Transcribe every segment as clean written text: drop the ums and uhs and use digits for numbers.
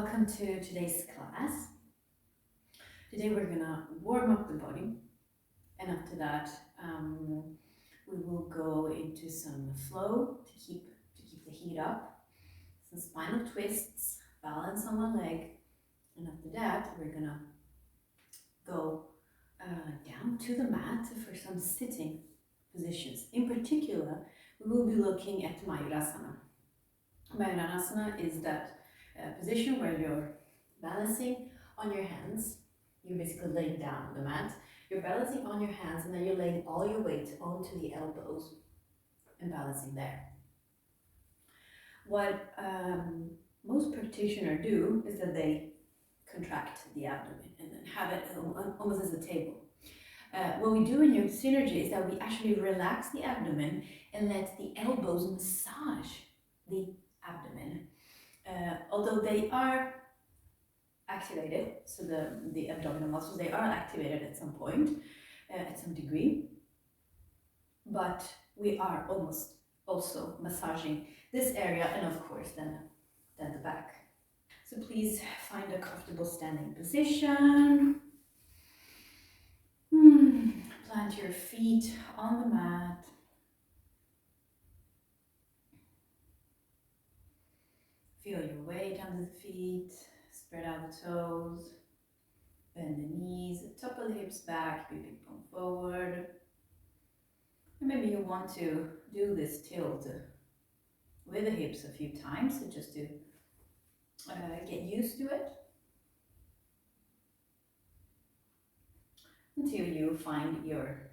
welcome to today's class. Today we're gonna warm up the body, and after that we will go into some flow to keep the heat up, some spinal twists, balance on one leg, and after that we're gonna go down to the mat for some sitting positions. In particular, we will be looking at Mayurasana. Mayurasana is that position where you're balancing on your hands. You're basically laying down on the mat. You're balancing on your hands, and then you're laying all your weight onto the elbows and balancing there. What most practitioners do is that they contract the abdomen and then have it almost as a table. What we do in your synergy is that we actually relax the abdomen and let the elbows massage the abdomen. Although they are activated, so the abdominal muscles, they are activated at some point, at some degree, but we are almost also massaging this area, and of course then the back. So please find a comfortable standing position. Plant your feet on the mat. Feel your weight under the feet. Spread out the toes. Bend the knees. Top of the hips back. Pubic bone forward. And maybe you want to do this tilt with the hips a few times, so just to get used to it, until you find your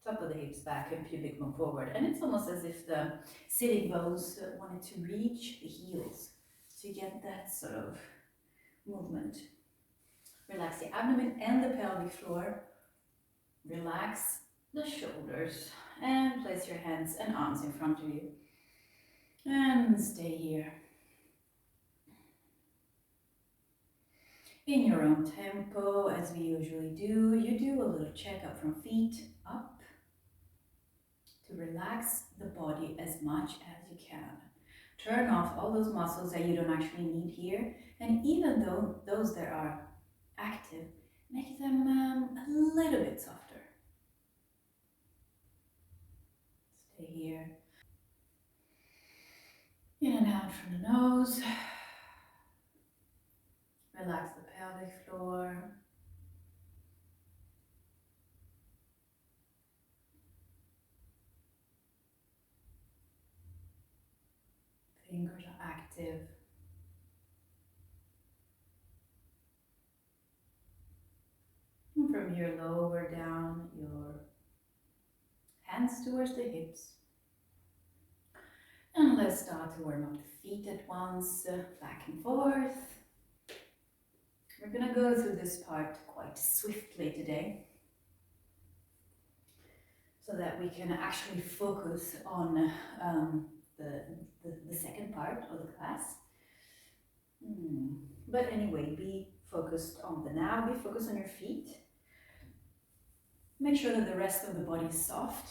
top of the hips back and pubic bone forward. And it's almost as if the sitting bones wanted to reach the heels, so you get that sort of movement. Relax the abdomen and the pelvic floor. Relax the shoulders and place your hands and arms in front of you. And stay here. In your own tempo, as we usually do, you do a little checkup from feet up to relax the body as much as you can. Turn off all those muscles that you don't actually need here, and even though those that are active, make them a little bit softer. Stay here. In and out from the nose. Relax the pelvic floor. Fingers are active. And from here, lower down your hands towards the hips. And let's start to warm up the feet at once, back and forth. We're going to go through this part quite swiftly today, so that we can actually focus on the second part of the class. But anyway, be focused on the now, be focused on your feet. Make sure that the rest of the body is soft.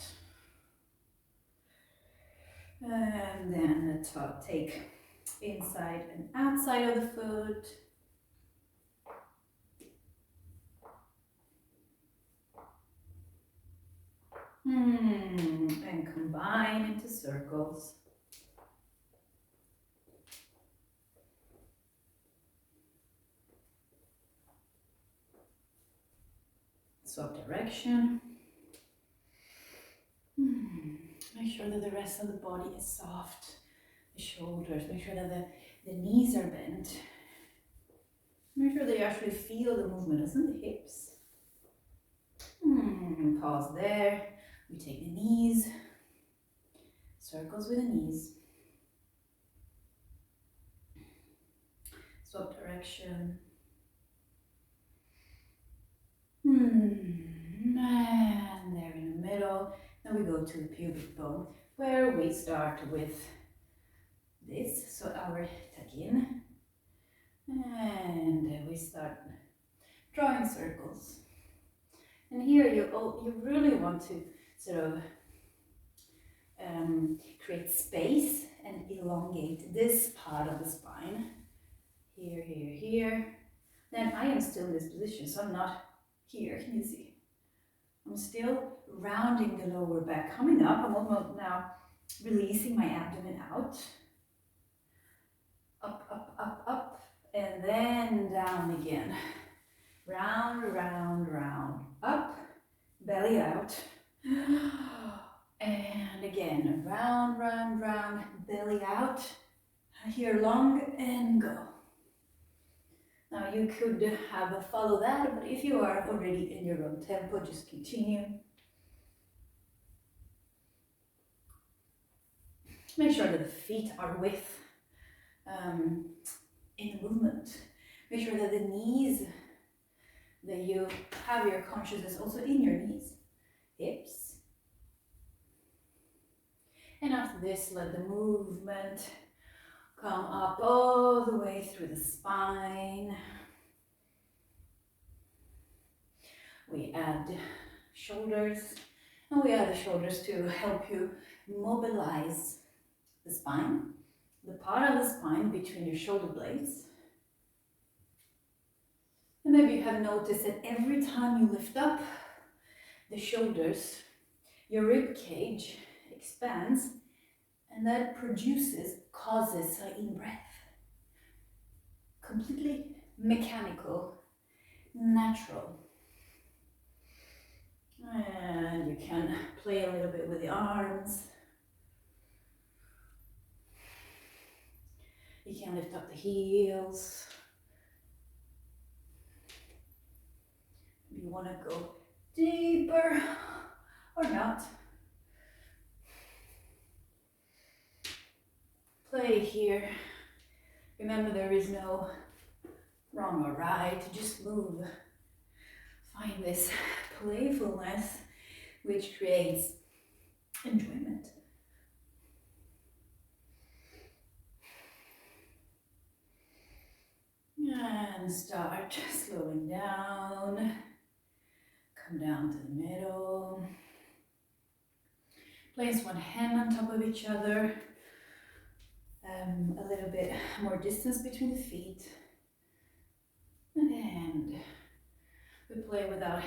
And then take inside and outside of the foot. And combine into circles. Swap direction. Make sure that the rest of the body is soft. The shoulders, make sure that the knees are bent. Make sure that you actually feel the movement as in the hips. Pause there. We take the knees, circles with the knees. Swap direction. And there in the middle. Then we go to the pubic bone, where we start with this. So our tuck-in. And we start drawing circles. And here you really want to sort of create space and elongate this part of the spine here, here, here. Then I am still in this position, so I'm not here, can you see? I'm still rounding the lower back, coming up. I'm almost now releasing my abdomen out. Up, up, up, up, and then down again. Round, round, round, up, belly out. And again, round, round, round, belly out. Here long and go. Now you could have a follow that, but if you are already in your own tempo, just continue. Make sure that the feet are width in the movement. Make sure that the knees, that you have your consciousness also in your knees, hips. And after this, let the movement come up all the way through the spine. We add shoulders, and we add the shoulders to help you mobilize the spine, the part of the spine between your shoulder blades. And maybe you have noticed that every time you lift up the shoulders, your rib cage expands, and that causes an in-breath. Completely mechanical, natural. And you can play a little bit with the arms. You can lift up the heels. You want to go deeper or not. Play here. Remember, there is no wrong or right, just move. Find this playfulness which creates enjoyment. And start slowing down. Come down to the middle. Place one hand on top of each other. A little bit more distance between the feet. And we play with our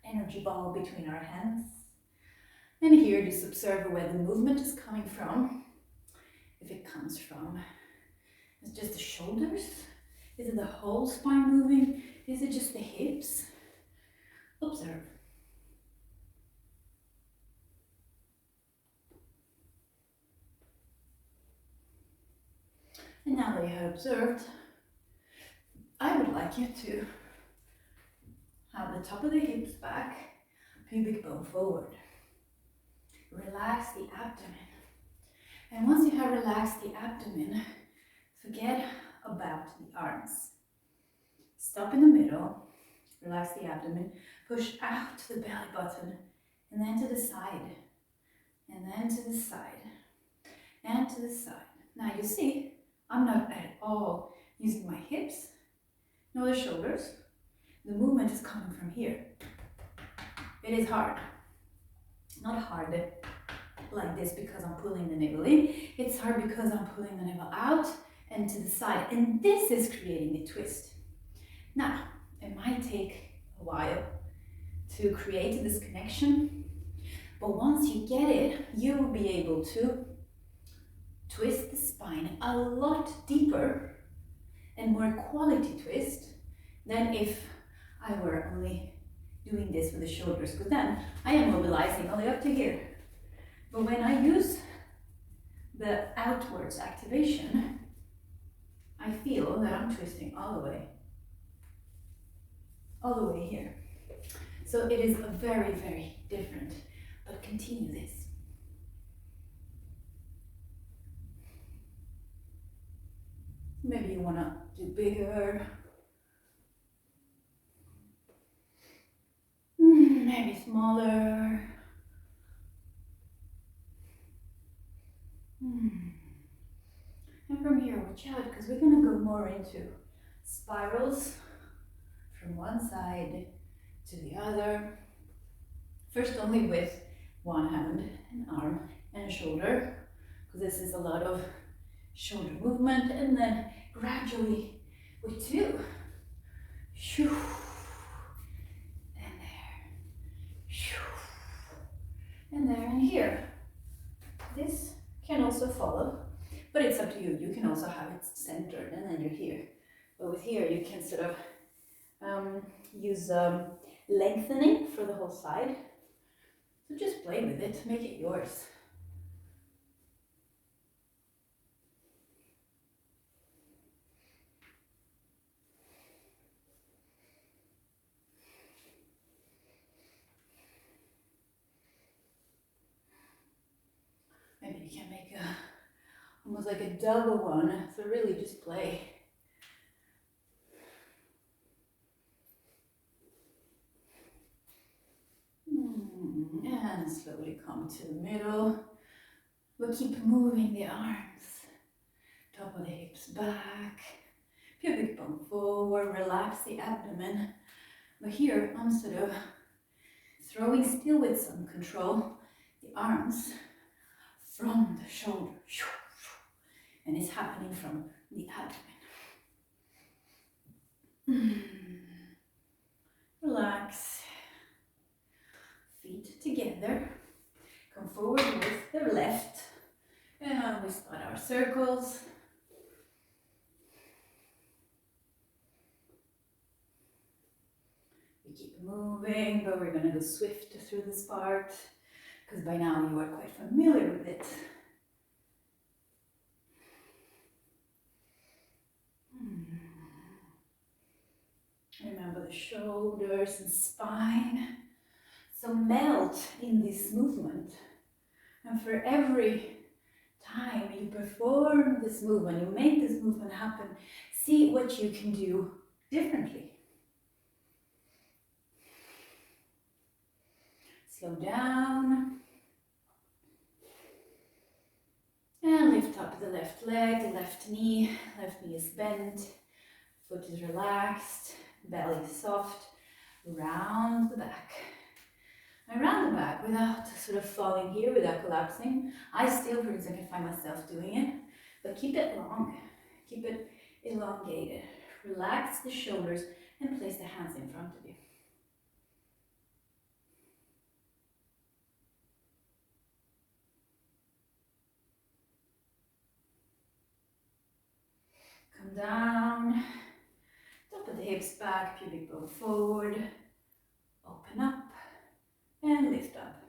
energy ball between our hands. And here, just observe where the movement is coming from. If it comes from, it's just the shoulders. Is it the whole spine moving? Is it just the hips? Observe. And now that you have observed, I would like you to have the top of the hips back, pubic bone forward. Relax the abdomen. And once you have relaxed the abdomen, forget about the arms. Stop in the middle, relax the abdomen, push out to the belly button, and then to the side, and then to the side, and to the side. Now you see, I'm not at all using my hips, nor the shoulders. The movement is coming from here. It is hard. Not hard like this because I'm pulling the navel in. It's hard because I'm pulling the navel out and to the side. And this is creating a twist. Now, it might take a while to create this connection, but once you get it, you will be able to twist the spine a lot deeper and more quality twist than if I were only doing this with the shoulders, because then I am mobilizing only up to here. But when I use the outwards activation, I feel that I'm twisting all the way here. So it is a very, very different, but continue this. Maybe you want to do bigger. Maybe smaller. And from here, watch out, because we're going to go more into spirals from one side to the other. First only with one hand, an arm, and a shoulder, because this is a lot of shoulder movement, and then gradually with 2. Shoo. And there. Shoo. And there and here. This can also follow, but it's up to you. You can also have it centered and then you're here. But with here you can sort of use lengthening for the whole side. So just play with it, make it yours. Maybe you can make almost like a double one, so really just play. And slowly come to the middle. We'll keep moving the arms. Top of the hips back. Pubic bone forward, relax the abdomen. But here I'm sort of throwing still with some control the arms from the shoulder. And it's happening from the abdomen. Relax. Feet together. Come forward with the left. And we start our circles. We keep moving, but we're going to go swift through this part, because by now you are quite familiar with it. Remember the shoulders and spine. So melt in this movement. And for every time you perform this movement, you make this movement happen, see what you can do differently. Slow down. And lift up the left leg, the left knee. Left knee is bent, foot is relaxed, belly is soft. Round the back. And round the back without sort of falling here, without collapsing. I still, for instance, can find myself doing it, but keep it long. Keep it elongated. Relax the shoulders and place the hands in front of you. Come down. Top of the hips back, pubic bone forward. Open up. And lift up.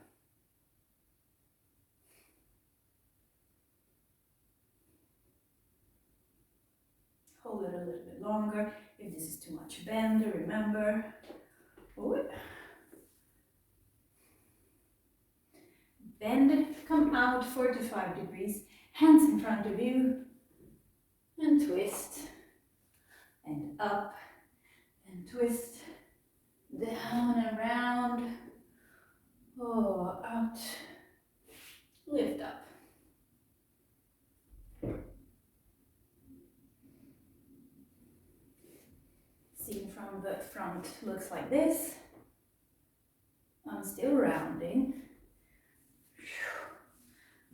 Hold it a little bit longer. If this is too much bend, remember. Bend, come out 4 to 5 degrees. Hands in front of you. And twist. And up. And twist. Down and round. Oh, out, lift up. Seen from the front looks like this. I'm still rounding.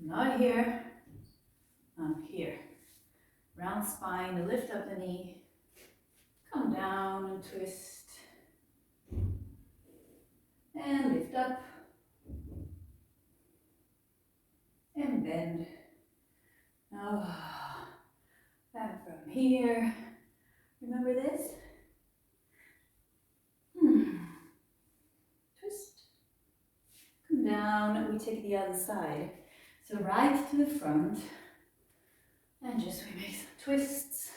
I'm not here, I'm here. Round spine, lift up the knee. Come down and twist. And lift up. And bend. Now, back from here. Remember this? Twist. Come down. We take the other side. So right to the front. And just we make some twists.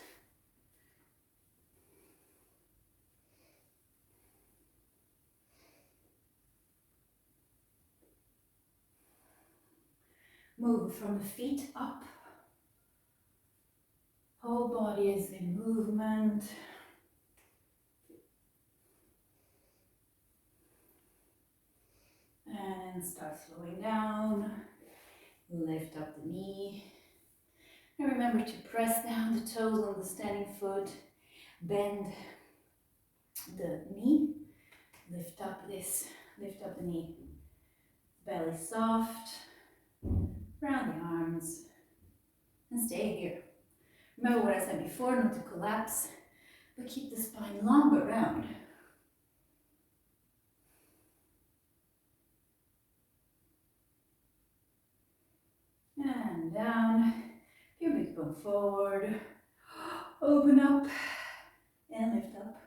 Move from the feet up. Whole body is in movement. And start slowing down. Lift up the knee. And remember to press down the toes on the standing foot. Bend the knee. Lift up this. Lift up the knee. Belly soft. Round the arms. And stay here. Remember what I said before, not to collapse. but keep the spine longer round. And down, pubic bone forward, open up and lift up.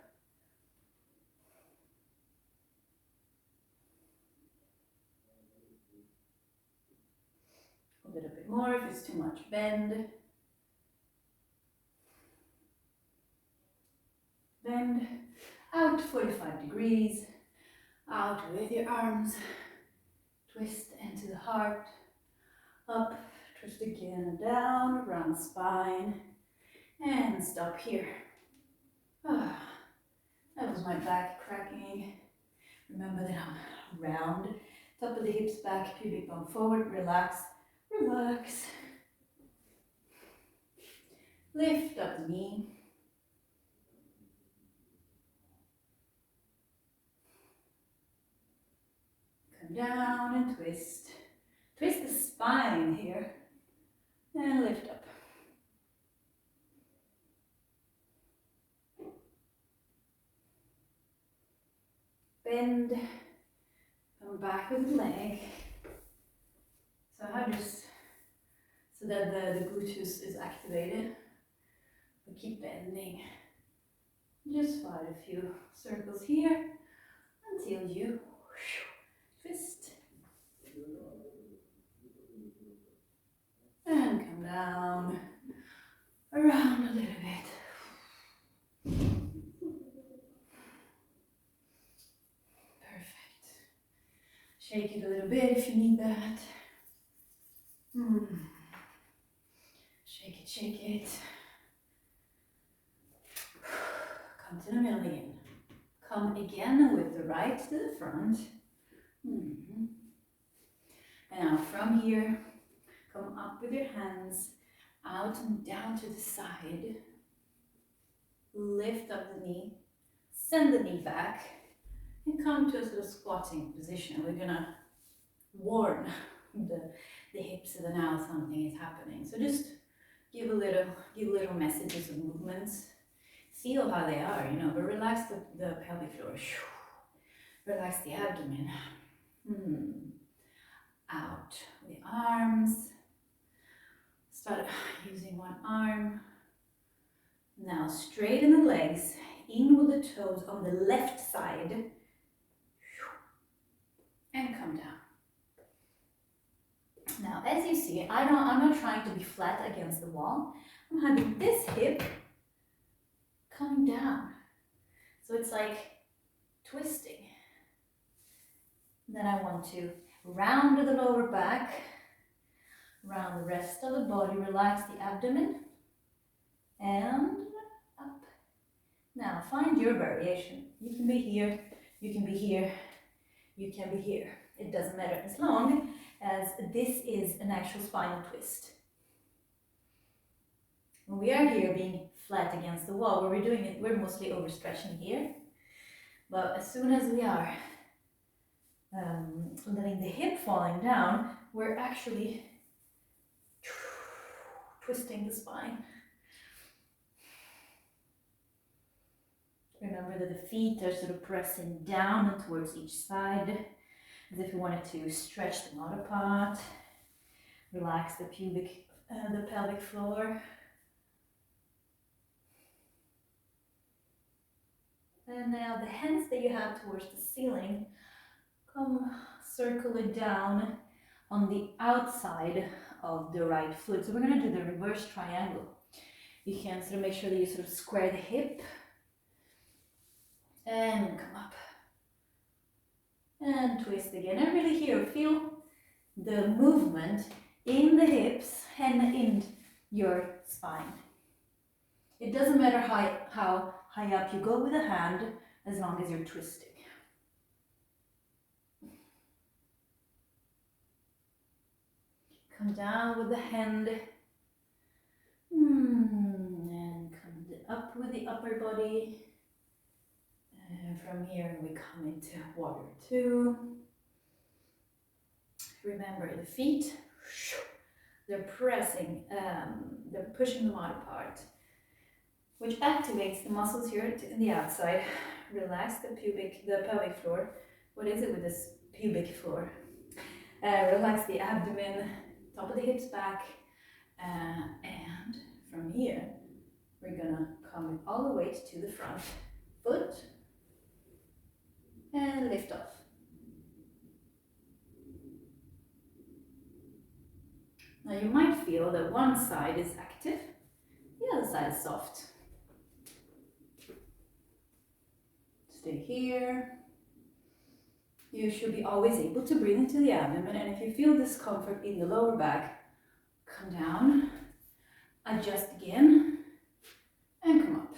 A little bit more if it's too much, bend. Bend, out 45 degrees, out with your arms, twist into the heart, up, twist again, down, round spine, and stop here. Ah, that was my back cracking. Remember that I'm round, top of the hips back, pubic bone forward, relax, relax. Lift up the knee. Come down and twist. Twist the spine here and lift up. Bend, come back with the leg. So I just, so that the gluteus is activated. But keep bending. Just find a few circles here until you twist. And come down, around a little bit. Perfect. Shake it a little bit if you need that. Shake it, shake it. Come to the middle again. Come again with the right to the front. And now from here, come up with your hands out and down to the side. Lift up the knee, send the knee back, and come to a sort of squatting position. We're gonna warn the hips so that now something is happening. So just give little messages of movements. Feel how they are, you know, but relax the pelvic floor. Relax the abdomen. Out with the arms. Start using one arm. Now straighten the legs, in with the toes on the left side. And come down. Now, as you see, I'm not trying to be flat against the wall. I'm having this hip coming down. So it's like twisting. Then I want to round the lower back, round the rest of the body, relax the abdomen, and up. Now find your variation. You can be here, you can be here, you can be here. It doesn't matter as long as this is an actual spinal twist. When we are here being flat against the wall, where we're doing it, we're mostly overstretching here. But as soon as we are letting the hip falling down, we're actually twisting the spine. Remember that the feet are sort of pressing down towards each side, as if you wanted to stretch them out apart. Relax the pelvic floor. And now the hands that you have towards the ceiling, come circling down on the outside of the right foot. So we're going to do the reverse triangle. You can sort of make sure that you sort of square the hip and come up and twist again. And really here, feel the movement in the hips and in your spine. It doesn't matter how high up you go with the hand, as long as you're twisting. Come down with the hand, and come up with the upper body. And from here we come into warrior two. Remember the feet, they're pressing, they're pushing them out apart. which activates the muscles here in the outside. Relax the pelvic floor. What is it with this pubic floor? Relax the abdomen, top of the hips back, and from here, we're gonna come all the way to the front foot and lift off. Now you might feel that one side is active, the other side is soft. Stay here. You should be always able to breathe into the abdomen, and if you feel discomfort in the lower back, come down, adjust again, and come up.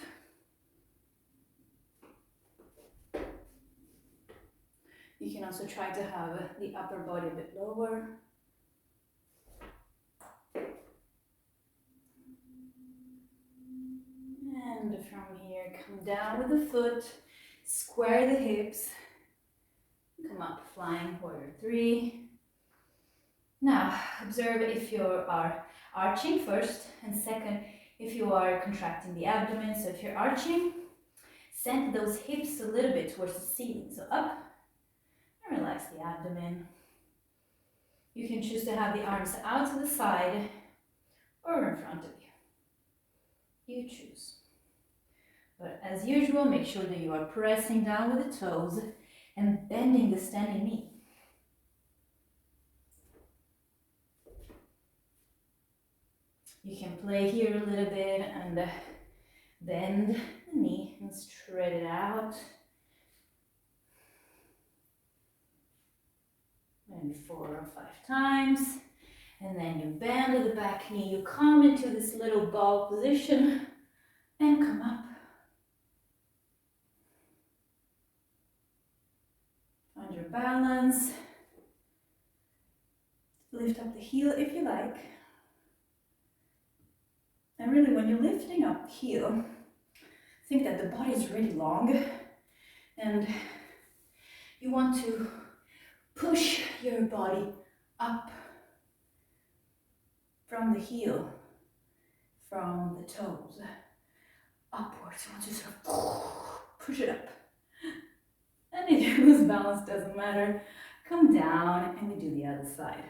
You can also try to have the upper body a bit lower. And from here, come down with the foot, square the hips, come up, flying warrior 3. Now, observe if you are arching first, and second, if you are contracting the abdomen. So if you're arching, send those hips a little bit towards the ceiling. So up, and relax the abdomen. You can choose to have the arms out to the side or in front of you. You choose. But as usual, make sure that you are pressing down with the toes and bending the standing knee. You can play here a little bit and bend the knee and spread it out. Maybe 4 or 5 times. And then you bend the back knee. You come into this little ball position and come up. Find your balance. Lift up the heel if you like. And really, when you're lifting up the heel, think that the body is really long and you want to push your body up from the heel, from the toes, upwards. You want to sort of push it up. And if you lose balance, doesn't matter. Come down and we do the other side.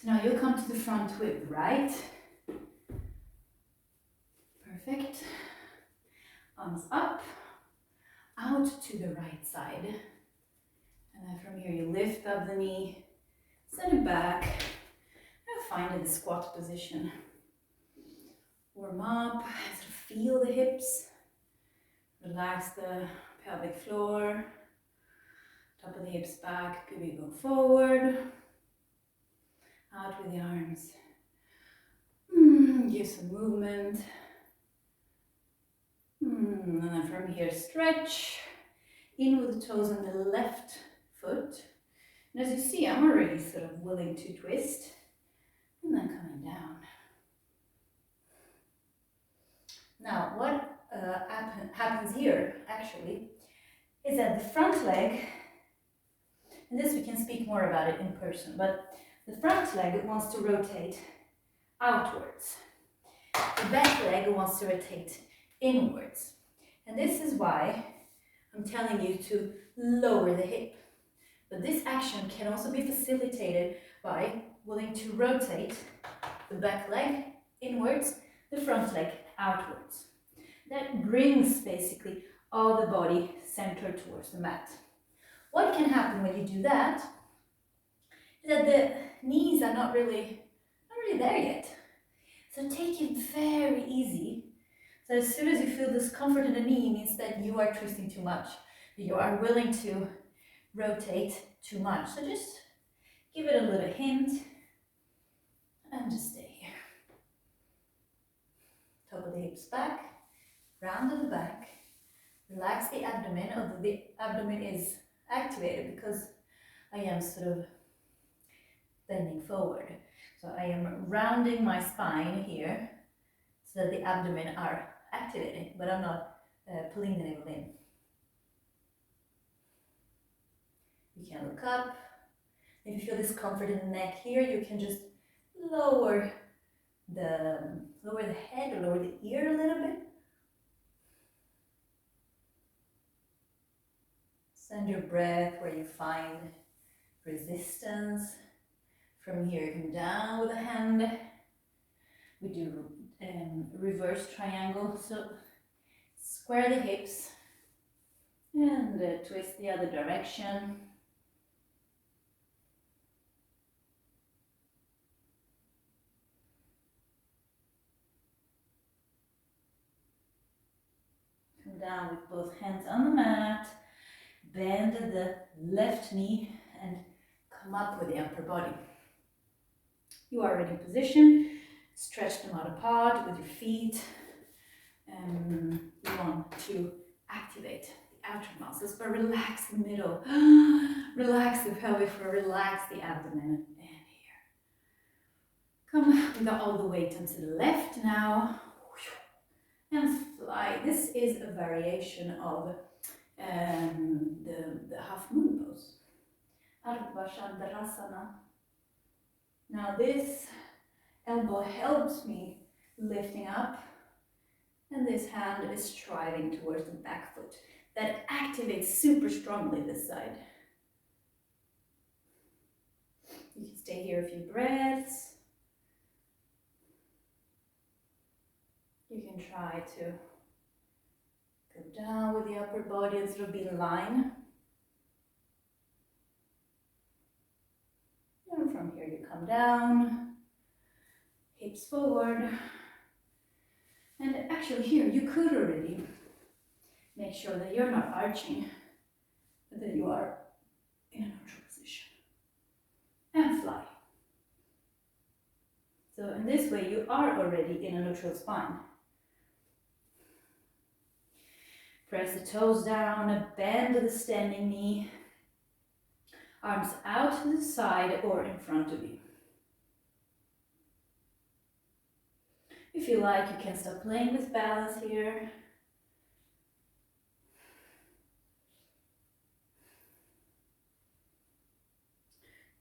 So now you'll come to the front with the right. Perfect. Arms up, out to the right side. And then from here you lift up the knee, send it back, and find the squat position. Warm up, sort of feel the hips. Relax the pelvic floor. Top of the hips back, pubic go forward. Out with the arms. Give some movement. And then from here, stretch in with the toes on the left foot. And as you see, I'm already sort of willing to twist. And then coming down. Now, what happens here, actually, is that the front leg, and this we can speak more about it in person, but the front leg wants to rotate outwards. The back leg wants to rotate inwards. And this is why I'm telling you to lower the hip. But this action can also be facilitated by willing to rotate the back leg inwards, the front leg outwards. That brings basically all the body centered towards the mat. What can happen when you do that is that the knees are not really there yet. So take it very easy. So as soon as you feel discomfort in the knee, it means that you are twisting too much. You are willing to rotate too much. So just give it a little hint and just stay here. Top of the hips back, round of the back. Relax the abdomen, although the abdomen is activated because I am sort of bending forward. So I am rounding my spine here so that the abdomen are activating, but I'm not pulling the navel in. You can look up. If you feel discomfort in the neck here, you can just lower lower the head or lower the ear a little bit. Send your breath where you find resistance. From here, come down with a hand. We do reverse triangle, so square the hips and twist the other direction. Come down with both hands on the mat, bend the left knee and come up with the upper body. You are already in position. Stretch them out apart with your feet. You want to activate the outer muscles, but relax the middle. Relax the pelvic floor, relax the abdomen. And here. Come, we got all the weight onto the left now. And fly. This is a variation of the half moon pose. Up+one-leg. Now this elbow helps me lifting up, and this hand is striving towards the back foot. That activates super strongly this side. You can stay here a few breaths. You can try to go down with the upper body and sort of be in line. And from here you come down, hips forward. And actually here you could already make sure that you're not arching, but that you are in a neutral position. And fly. So in this way you are already in a neutral spine. Press the toes down, bend the standing knee. Arms out to the side or in front of you. If you like, you can start playing with balance here.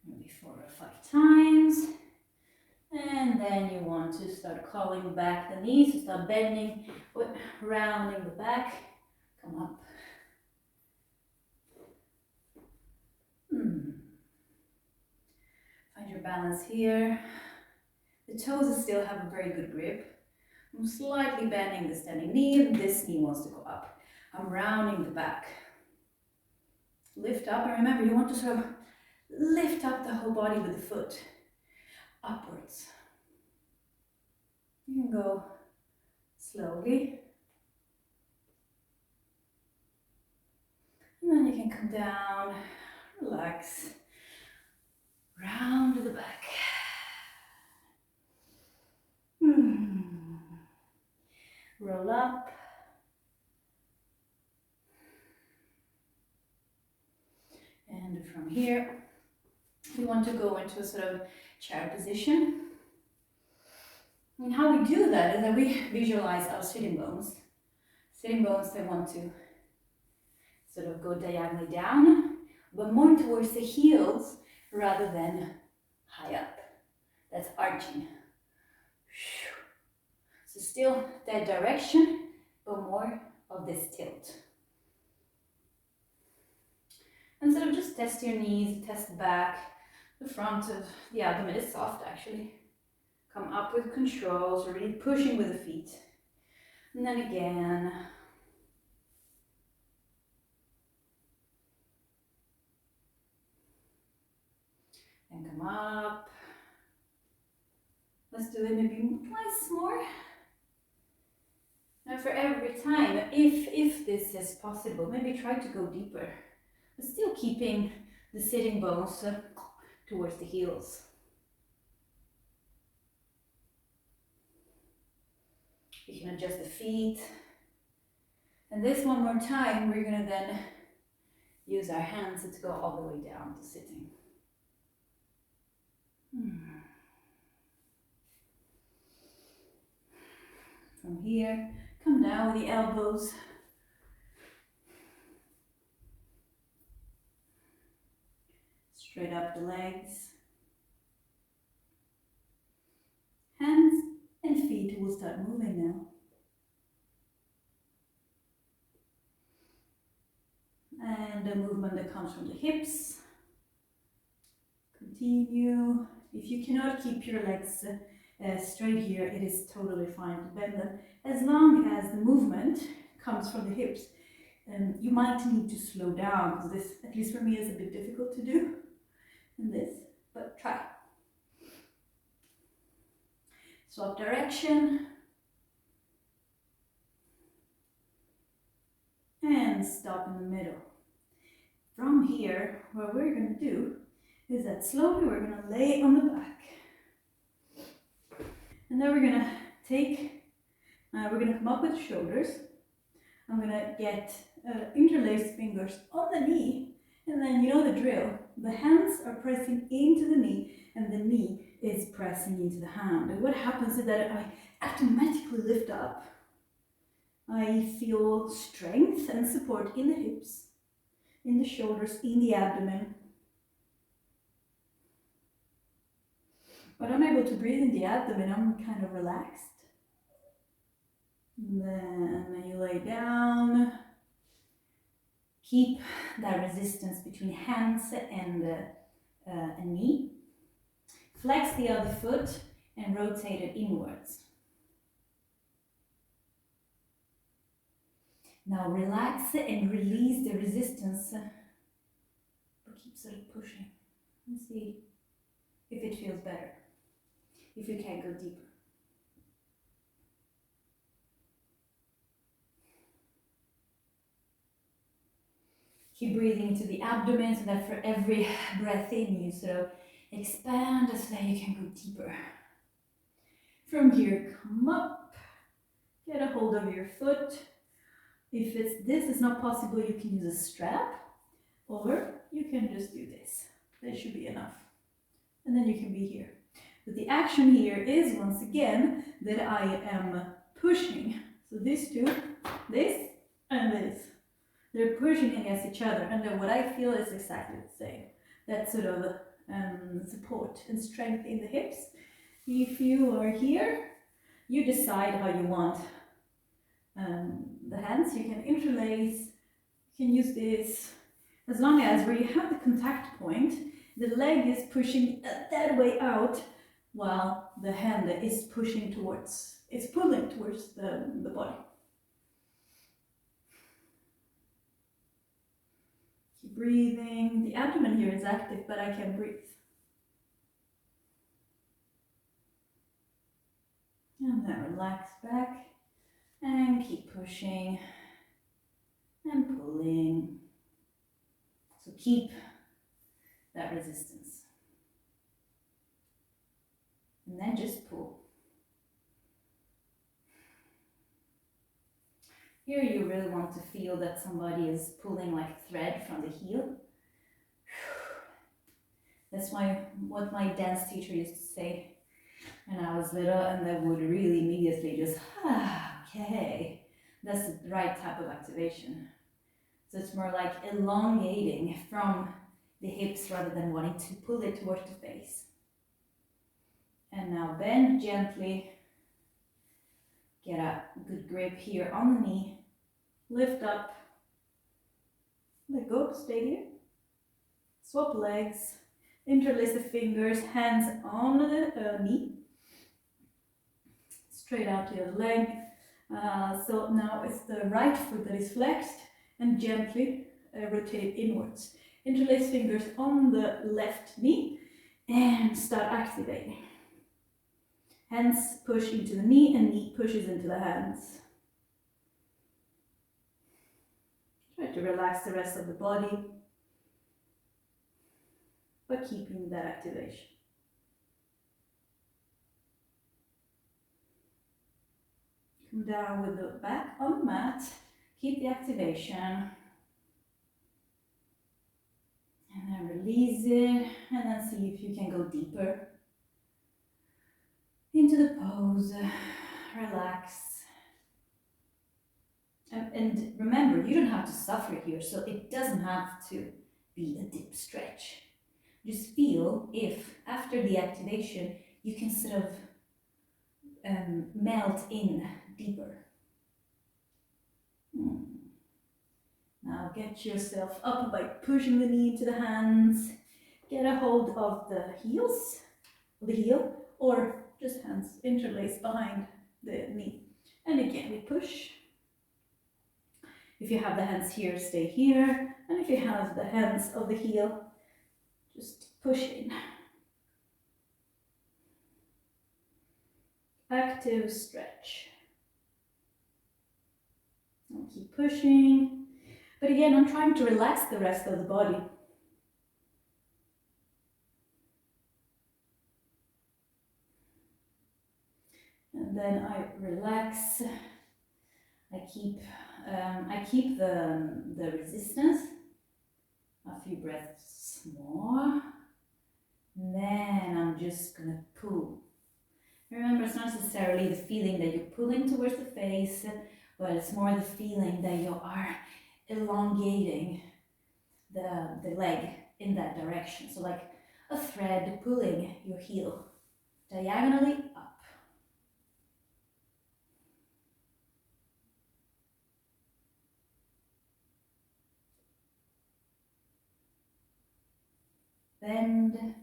Maybe 4 or 5 times. And then you want to start calling back the knees, so start bending, rounding the back. Come up. Find your balance here. The toes still have a very good grip. I'm slightly bending the standing knee, and this knee wants to go up. I'm rounding the back. Lift up, and remember, you want to sort of lift up the whole body with the foot upwards. You can go slowly. And then you can come down, relax, round the back. Roll up. And from here, we want to go into a sort of chair position. And how we do that is that we visualize our sitting bones. Sitting bones, they want to sort of go diagonally down, but more towards the heels rather than high up. That's arching. So still that direction, but more of this tilt. And sort of just test your knees, test the back, the front of the abdomen is soft actually. Come up with control, so really pushing with the feet. And then again. And come up. Let's do it maybe twice more. Now for every time, if this is possible, maybe try to go deeper. But still keeping the sitting bones towards the heels. You can adjust the feet. And this one more time, we're going to then use our hands to go all the way down to sitting. From here, come down with the elbows. Straight up the legs. Hands And feet will start moving now. And the movement that comes from the hips. Continue. If you cannot keep your legs straight here, it is totally fine to bend them. As long as the movement comes from the hips, you might need to slow down, because this, at least for me, is a bit difficult to do in this, but try. Swap direction. And stop in the middle. From here, what we're going to do is that slowly we're going to lay on the back. And then we're going to come up with the shoulders. I'm going to get interlaced fingers on the knee. And then you know the drill. The hands are pressing into the knee and the knee is pressing into the hand. And what happens is that I automatically lift up. I feel strength and support in the hips, in the shoulders, in the abdomen. But I'm able to breathe in the abdomen, I'm kind of relaxed. And then you lay down. Keep that resistance between hands and knee. Flex the other foot and rotate it inwards. Now relax and release the resistance, but keep sort of pushing and see if it feels better, if you can go deeper. Keep breathing into the abdomen so that for every breath in you sort of expand so that you can go deeper. From here, come up, get a hold of your foot. If this is not possible, you can use a strap, or you can just do this. That should be enough. And then you can be here. But the action here is, once again, that I am pushing. So these two, this and this. They're pushing against each other. And then what I feel is exactly the same. That sort of support and strength in the hips. If you are here, you decide how you want the hands. You can interlace, you can use this, as long as where you have the contact point, the leg is pushing that way out, while the hand is pushing towards, it's pulling towards the body. Keep breathing. The abdomen here is active, but I can breathe. And then relax back. And keep pushing and pulling. So keep that resistance. And then just pull. Here you really want to feel that somebody is pulling like thread from the heel. That's what my dance teacher used to say when I was little, and they would really immediately just, okay, that's the right type of activation. So it's more like elongating from the hips rather than wanting to pull it towards the face. And now bend gently. Get a good grip here on the knee. Lift up. Let go, stay here. Swap legs. Interlace the fingers, hands on the knee. Straight out the other leg. So now it's the right foot that is flexed, and gently rotate inwards. Interlace fingers on the left knee and start activating. Hands push into the knee and knee pushes into the hands. Try to relax the rest of the body, but keeping that activation. Come down with the back on the mat, keep the activation, and then release it, and then see if you can go deeper into the pose. Relax. And remember, you don't have to suffer here, so it doesn't have to be a deep stretch. Just feel if after the activation you can sort of melt in deeper. Now get yourself up by pushing the knee into the hands. Get a hold of the heels, the heel, or just hands interlaced behind the knee. And again, we push. If you have the hands here, stay here. And if you have the hands of the heel, just push in. Active stretch. I'll keep pushing. But again, I'm trying to relax the rest of the body. And then I relax. I keep the resistance. A few breaths more. And then I'm just gonna pull. Remember, it's not necessarily the feeling that you're pulling towards the face, but it's more the feeling that you are elongating the leg in that direction. So like a thread pulling your heel diagonally up. Bend.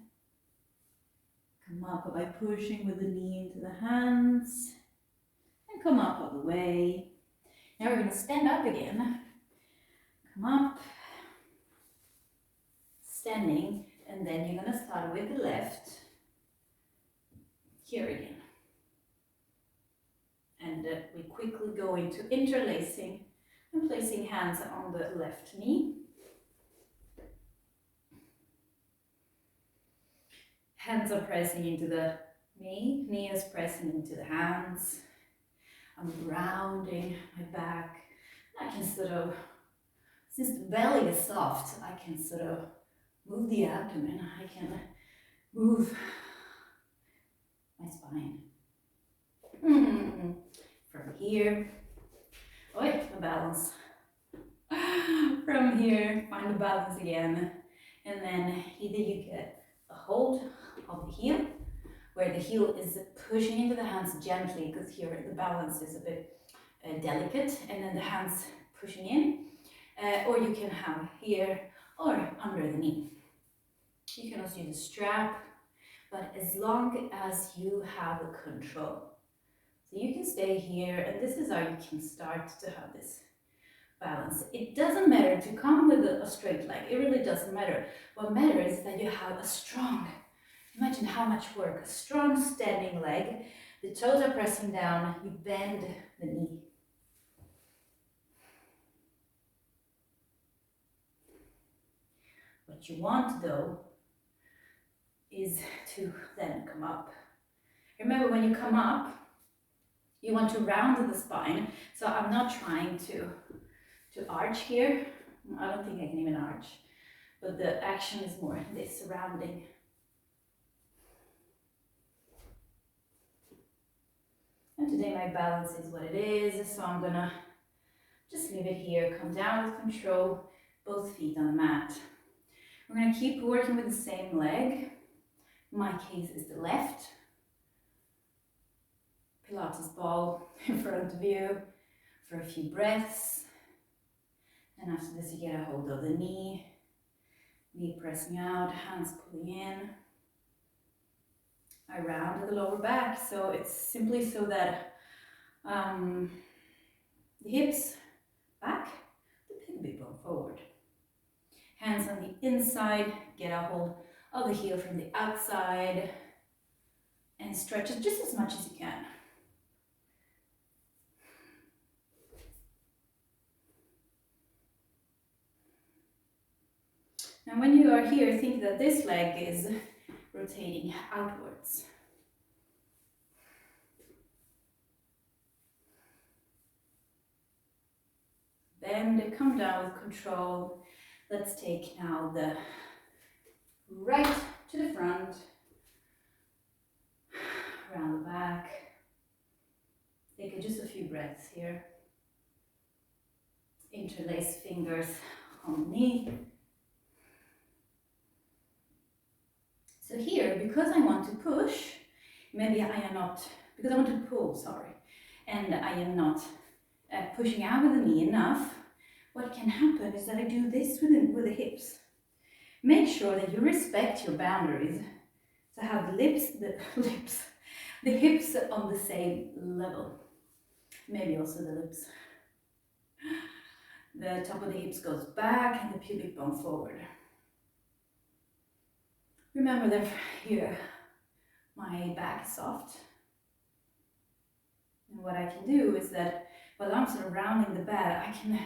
Come up by pushing with the knee into the hands. And come up all the way. Now we're going to stand up again. Come up. Standing. And then you're going to start with the left. Here again. And we quickly go into interlacing and placing hands on the left knee. Hands are pressing into the knee is pressing into the hands. I'm rounding my back. I can sort of, since the belly is soft, I can sort of move the abdomen. I can move my spine. From here, a balance. From here, find the balance again. And then either you get a hold of the heel, where the heel is pushing into the hands gently, because here the balance is a bit delicate, and then the hands pushing in, or you can have here or under the knee. You can also use a strap, but as long as you have control. So you can stay here, and this is how you can start to have this balance. It doesn't matter to come with a straight leg, it really doesn't matter. What matters is that you have a strong, imagine how much work, a strong standing leg, the toes are pressing down, you bend the knee. What you want though is to then come up. Remember, when you come up, you want to round the spine. So I'm not trying to arch here. I don't think I can even arch, but the action is more this rounding. And today my balance is what it is, so I'm gonna just leave it here, come down with control, both feet on the mat. We're gonna keep working with the same leg. In my case is the left. Pilates ball in front of you for a few breaths. And after this, you get a hold of the knee pressing out, hands pulling in. I round the lower back, so it's simply so that the hips back, the pelvic bone forward. Hands on the inside, get a hold of the heel from the outside, and stretch it just as much as you can. Now when you are here, think that this leg is rotating outwards. Bend, come down with control. Let's take now the right to the front, around the back. Take just a few breaths here. Interlace fingers on the knee. So here, because I want to push, maybe I am not because I want to pull, sorry, and I am not pushing out with the knee enough, what can happen is that I do this with the hips. Make sure that you respect your boundaries. So have the hips on the same level. Maybe also the lips. The top of the hips goes back and the pubic bone forward. Remember that here, my back is soft. And what I can do is that while I'm sort of rounding the back, I can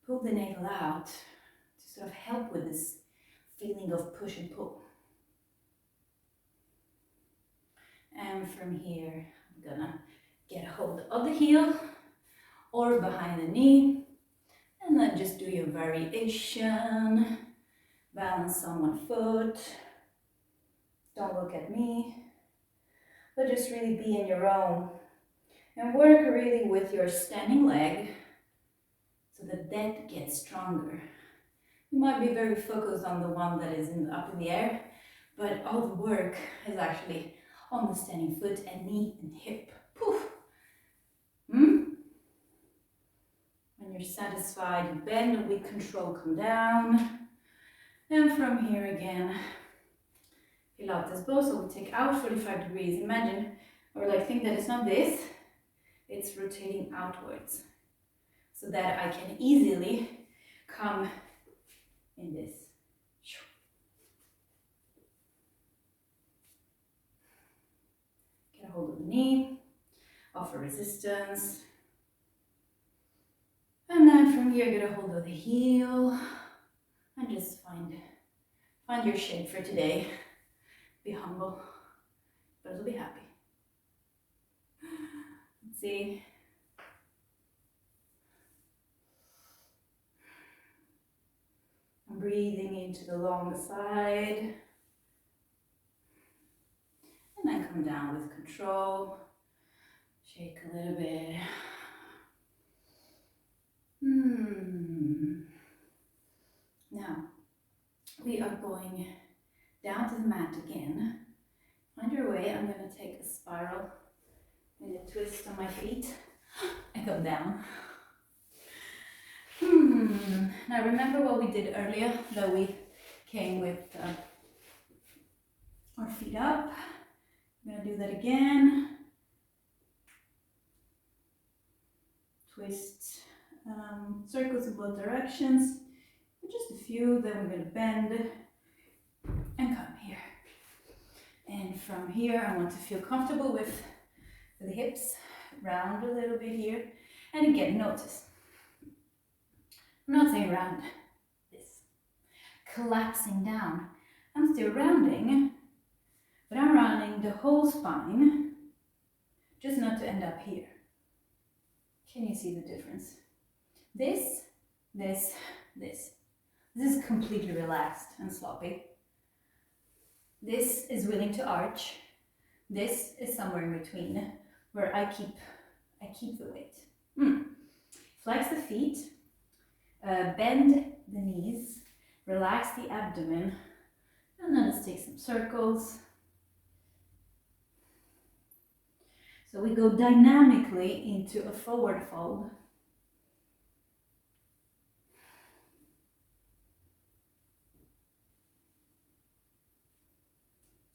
pull the navel out to sort of help with this feeling of push and pull. And from here, I'm gonna get a hold of the heel or behind the knee, and then just do your variation. Balance on one foot. Don't look at me, but just really be in your own. And work really with your standing leg so that gets stronger. You might be very focused on the one that is up in the air, but all the work is actually on the standing foot and knee and hip. Poof. When you're satisfied, you bend and with control come down. And from here again, Pilates bow, so we take out 45 degrees. Imagine, or like think that it's not this, it's rotating outwards. So that I can easily come in this. Get a hold of the knee, offer resistance. And then from here, get a hold of the heel. And just find your shape for today. Be humble, but it'll be happy. Let's see. I'm breathing into the long side. And then come down with control. Shake a little bit. Now, we are going down to the mat again. Find your way. I'm going to take a spiral and a twist on my feet and come down. Now remember what we did earlier, that we came with our feet up. I'm going to do that again. Twist circles in both directions. Just a few, then we're going to bend and come here. And from here, I want to feel comfortable with the hips, round a little bit here. And again, notice, I'm not saying round this, collapsing down. I'm still rounding, but I'm rounding the whole spine, just not to end up here. Can you see the difference? This. This is completely relaxed and sloppy. This is willing to arch. This is somewhere in between, where I keep the weight. Flex the feet, bend the knees, relax the abdomen, and then let's take some circles. So we go dynamically into a forward fold.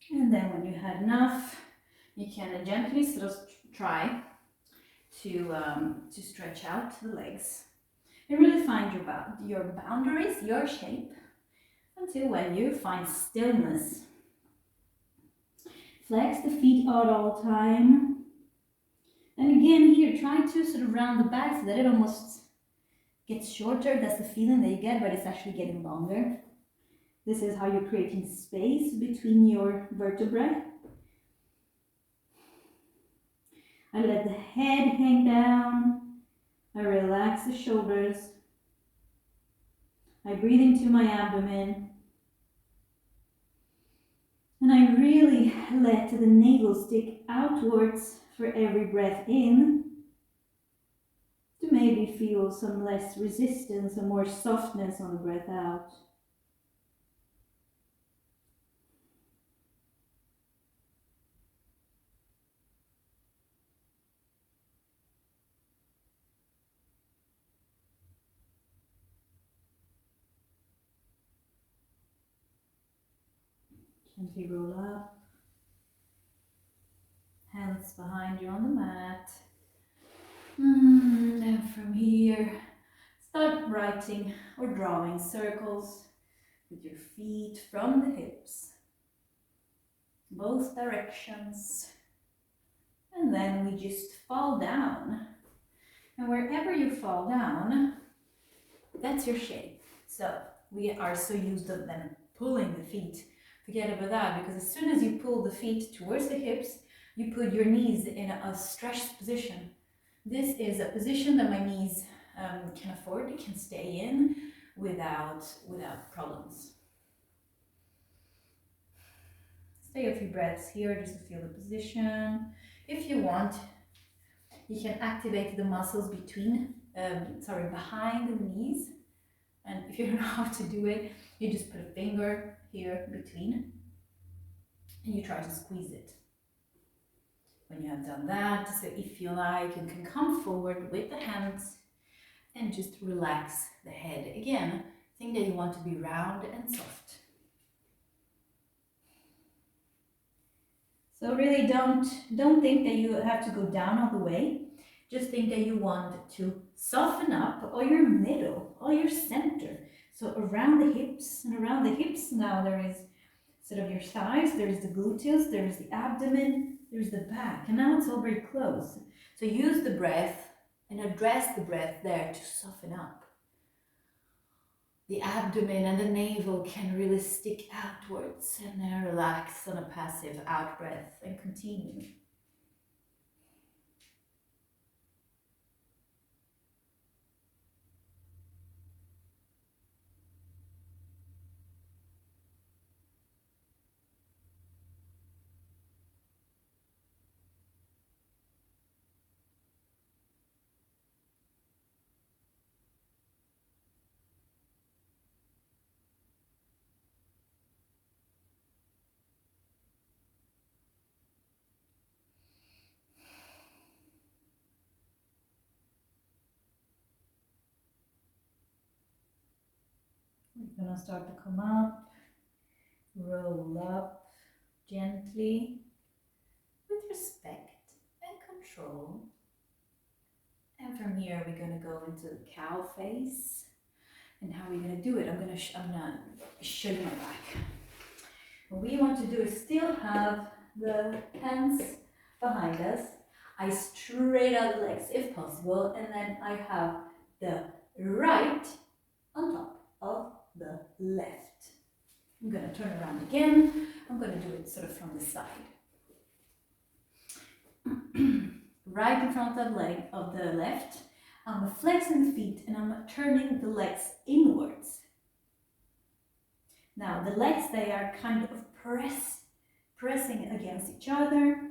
And then when you had enough, you can gently sort of try to stretch out the legs and really find your boundaries, your shape, until when you find stillness. Flex the feet out all the time. And again here, try to sort of round the back so that it almost gets shorter. That's the feeling that you get, but it's actually getting longer. This is how you're creating space between your vertebrae. I let the head hang down. I relax the shoulders. I breathe into my abdomen. And I really let the navel stick outwards for every breath in, to maybe feel some less resistance and more softness on the breath out. Gently roll up. Hands behind you on the mat. And from here, start writing or drawing circles with your feet from the hips, both directions. And then we just fall down. And wherever you fall down, that's your shape. So we are so used to then pulling the feet. Forget about that, because as soon as you pull the feet towards the hips, you put your knees in a stretched position. This is a position that my knees can afford, can stay in without problems. Stay a few breaths here just to feel the position. If you want, you can activate the muscles behind the knees. And if you don't know how to do it, you just put a finger here between and you try to squeeze it. When you have done that, so if you like, you can come forward with the hands and just relax the head. Again, think that you want to be round and soft. So really don't think that you have to go down all the way. Just think that you want to soften up all your middle, all your center. So around the hips, and around the hips now there is sort of your thighs, there is the gluteus, there is the abdomen, there's the back, and now it's all very close. So use the breath and address the breath there to soften up. The abdomen and the navel can really stick outwards, and then relax on a passive out breath and continue. We're gonna start to come up, roll up gently, with respect and control. And from here, we're gonna go into the cow face. And how we're gonna do it, I'm gonna show you my back. What we want to do is still have the hands behind us. I straight out the legs if possible, and then I have the right on top of the left. I'm going to turn around again. I'm going to do it sort of from the side. Right in front of the left. I'm flexing the feet and I'm turning the legs inwards. Now the legs, they are kind of pressing against each other.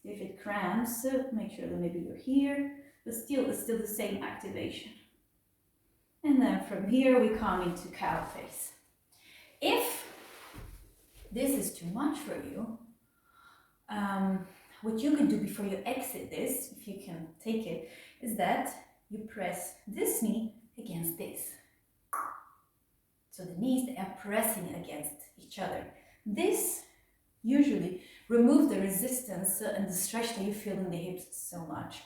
If it cramps, make sure that maybe you're here, but still it's still the same activation. And then from here we come into cow face. If this is too much for you, what you can do before you exit this, if you can take it, is that you press this knee against this. So the knees, they are pressing against each other. This usually removes the resistance and the stretch that you feel in the hips so much.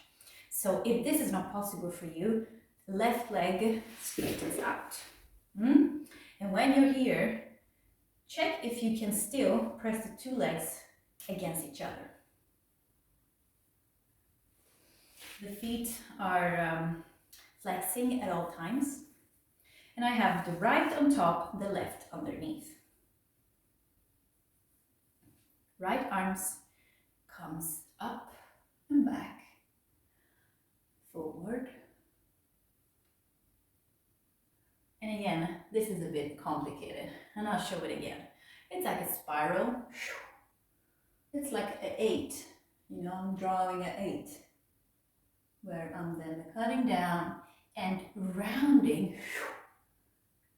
So if this is not possible for you, left leg straightens out. And when you're here, check if you can still press the two legs against each other. The feet are flexing at all times. And I have the right on top, the left underneath. Right arms comes up and back, forward. And again, this is a bit complicated, and I'll show it again. It's like a spiral. It's like an 8. You know, I'm drawing an 8, where I'm then cutting down and rounding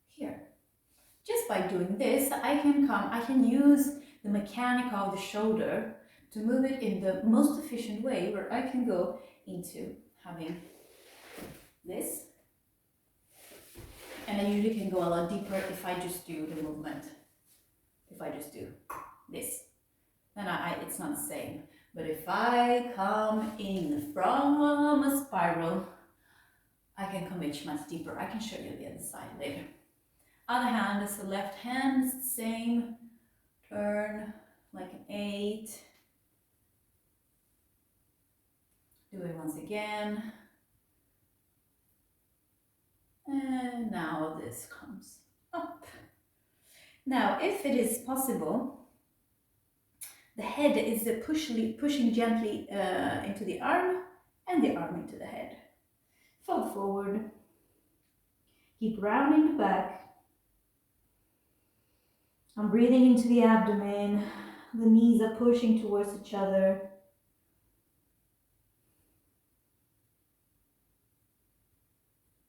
here. Just by doing this, I can use the mechanic of the shoulder to move it in the most efficient way, where I can go into having this. And I usually can go a lot deeper if I just do the movement if I just do this. Then it's not the same. But if I come in from a spiral, I can come much deeper. I can show you the other side later. Other hand is the left hand, it's the same. Turn like an 8. Do it once again. And now this comes up. Now, if it is possible, the head is pushing gently into the arm and the arm into the head. Fold forward. Keep rounding the back. I'm breathing into the abdomen. The knees are pushing towards each other.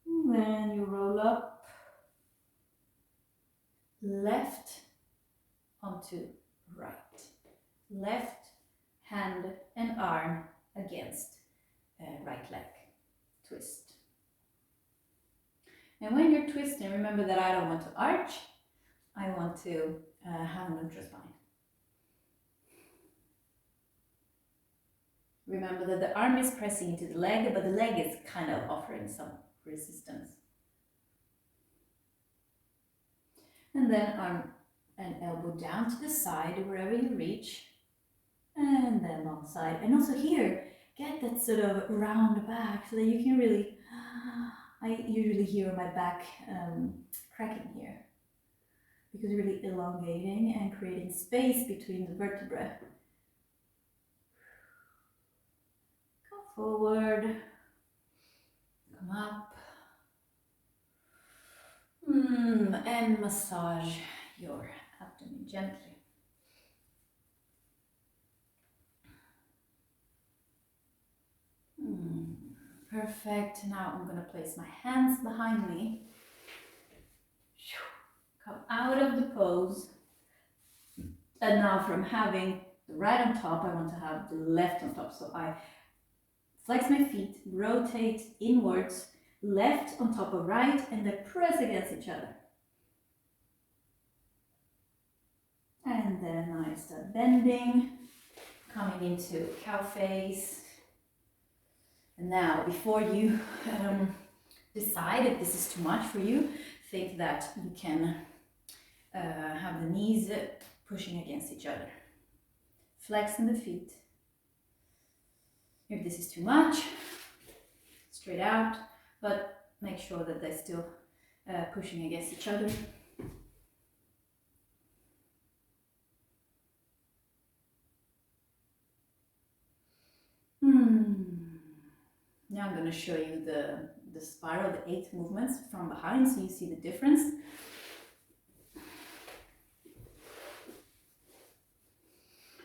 And then you roll up. Left onto right. Left hand and arm against right leg. Twist. And when you're twisting, remember that I don't want to arch. I want to have a neutral spine. Remember that the arm is pressing into the leg, but the leg is kind of offering some resistance. And then arm and elbow down to the side, wherever you reach. And then long side. And also here, get that sort of round back so that you can really, I usually hear my back cracking here. Because really elongating and creating space between the vertebrae. Come forward, come up, and massage your abdomen gently. Perfect. Now I'm going to place my hands behind me. Come out of the pose. And now from having the right on top, I want to have the left on top. So I flex my feet, rotate inwards, left on top of right, and then press against each other. And then I start bending, coming into cow face. And now, before you decide if this is too much for you, think that you can have the knees pushing against each other. Flexing the feet. If this is too much, straight out, but make sure that they're still pushing against each other. Now I'm going to show you the spiral, the 8 movements from behind, so you see the difference.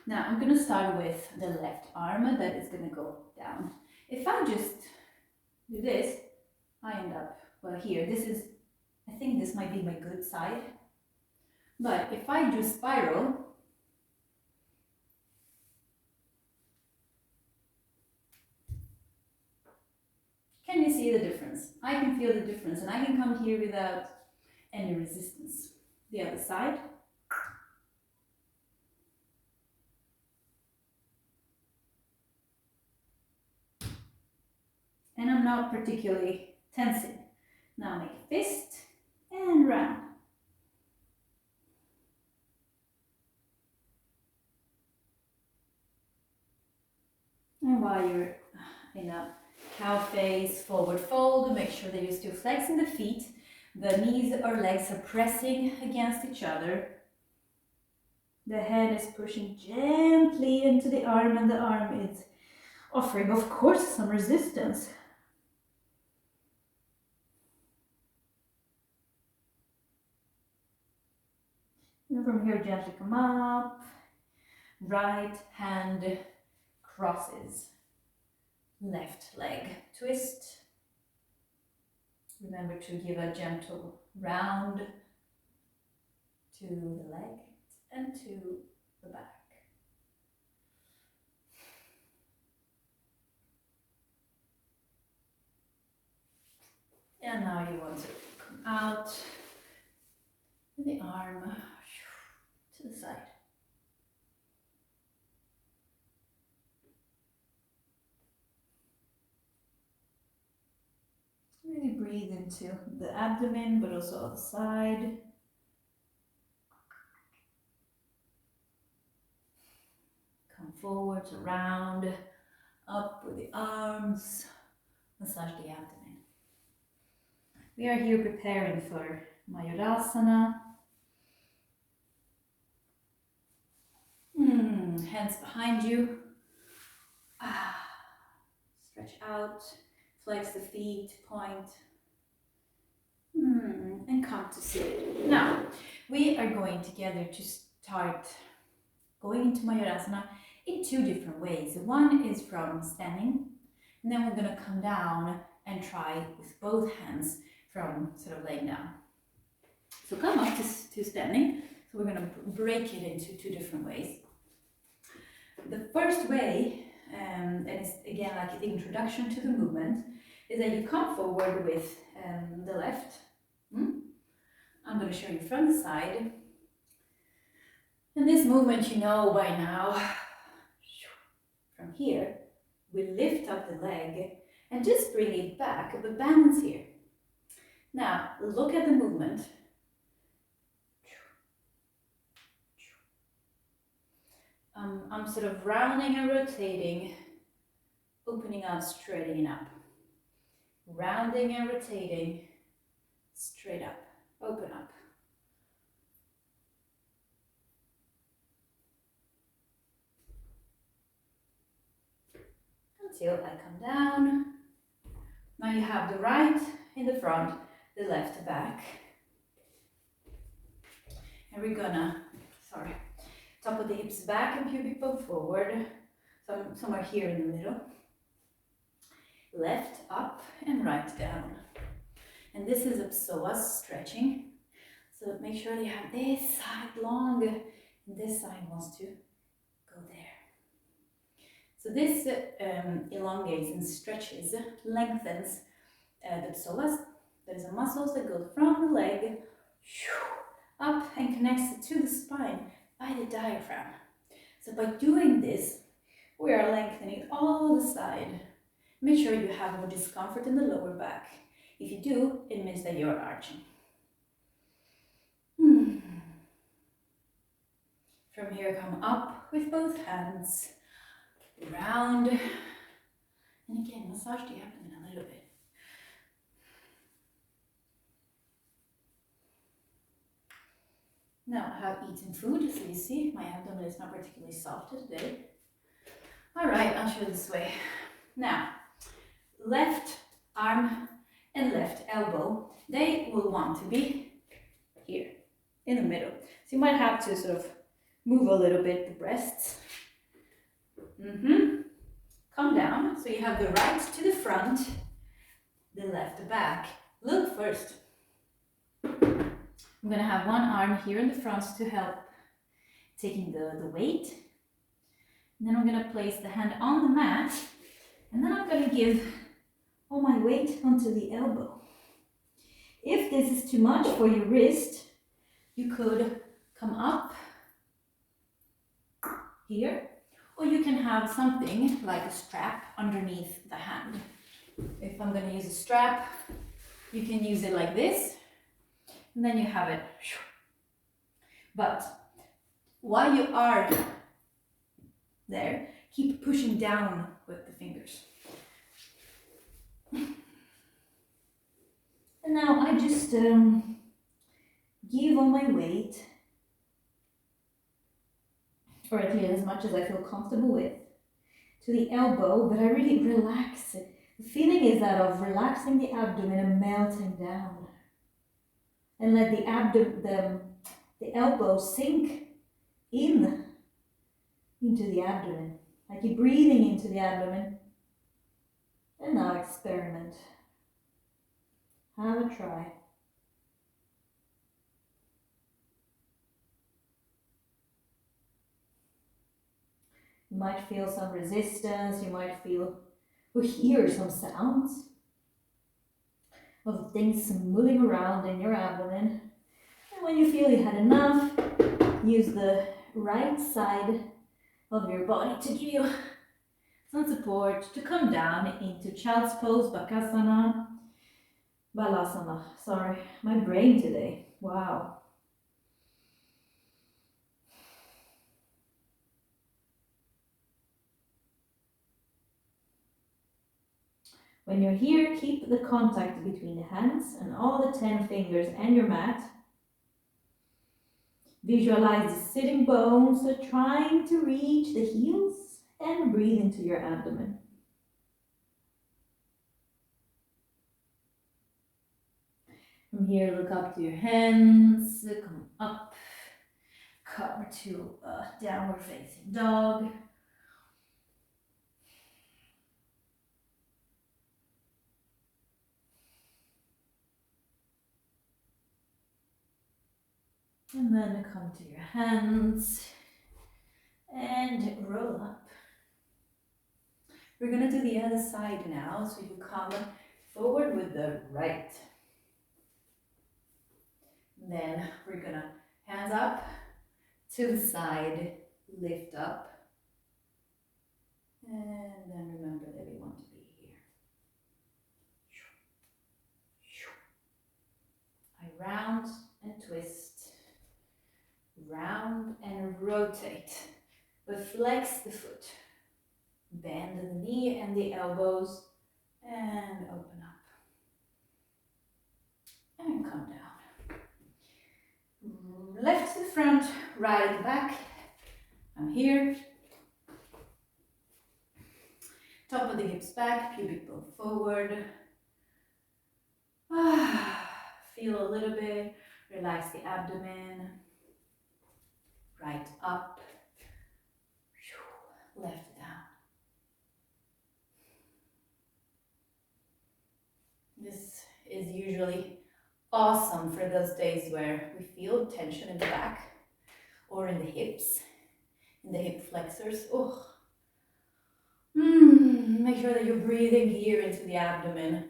Now I'm going to start with the left arm that is going to go down. If I just do this, I end up, well, here. This is, I think this might be my good side. But if I do spiral, can you see the difference? I can feel the difference, and I can come here without any resistance. The other side. And I'm not particularly tensing. Now make a fist and round. And while you're in a cow face, forward fold, make sure that you're still flexing the feet. The knees or legs are pressing against each other. The head is pushing gently into the arm, and the arm is offering, of course, some resistance. And from here, gently come up. Right hand crosses. Left leg twist. Remember to give a gentle round to the leg and to the back. And now you want to come out with the arm to the side. Really breathe into the abdomen, but also on the side. Come forwards, around, up with the arms, massage the abdomen. We are here preparing for Mayurasana. Hands behind you. Stretch out, flex the feet, point. And come to sit. Now, we are going together to start going into Mayurasana in two different ways. One is from standing, and then we're going to come down and try with both hands from sort of laying down. So come up to standing. So we're going to break it into two different ways. The first way, and it's again like the introduction to the movement, is that you come forward with the left. I'm going to show you from the side. And this movement you know by now. From here, we lift up the leg and just bring it back, but balance here. Now, look at the movement. I'm sort of rounding and rotating, opening up, straightening up. Rounding and rotating, straight up, open up. Until I come down. Now you have the right in the front, the left back. And we're gonna, top of the hips back and pubic bone forward. Somewhere here in the middle. Left up and right down. And this is psoas stretching. So make sure you have this side long and this side wants to go there. So this elongates and stretches, lengthens the psoas. There is a muscles that go from the leg up and connects it to the spine by the diaphragm. So by doing this, we are lengthening all the side. Make sure you have no discomfort in the lower back. If you do, it means that you're arching. From here, come up with both hands, round, and again, massage the abdomen a little bit. Now I have eaten food, so you see my abdomen is not particularly soft today. All right, I'll show you this way. Now, left arm and left elbow, they will want to be here, in the middle. So you might have to sort of move a little bit the breasts. Come down, so you have the right to the front, the left back. Look first. I'm going to have one arm here in the front to help taking the weight. And then I'm going to place the hand on the mat. And then I'm going to give all my weight onto the elbow. If this is too much for your wrist, you could come up here. Or you can have something like a strap underneath the hand. If I'm going to use a strap, you can use it like this. And then you have it. But while you are there, keep pushing down with the fingers. And now I just give all my weight, or at least as much as I feel comfortable with, to the elbow, but I really relax it. The feeling is that of relaxing the abdomen and melting down. And let the elbow sink into the abdomen, like you're breathing into the abdomen. And now experiment. Have a try. You might feel some resistance, you might feel or hear some sounds of things moving around in your abdomen. And when you feel you had enough, use the right side of your body to give you some support to come down into child's pose, bakasana, balasana. Sorry, my brain today. Wow. When you're here, keep the contact between the hands and all the 10 fingers and your mat. Visualize the sitting bones, so trying to reach the heels and breathe into your abdomen. From here, look up to your hands, come up, come to a downward facing dog. And then come to your hands and roll up. We're gonna do the other side now, so you come forward with the right. Then we're gonna hands up to the side, lift up. And then remember that we want to be here. I round and twist, round and rotate, but flex the foot. Bend the knee and the elbows and open up. And come down. Left to the front, right at the back. I'm here. Top of the hips back, pubic bone forward. Feel a little bit, relax the abdomen. Right up, left down. This is usually awesome for those days where we feel tension in the back or in the hips, in the hip flexors. Oh. Make sure that you're breathing here into the abdomen.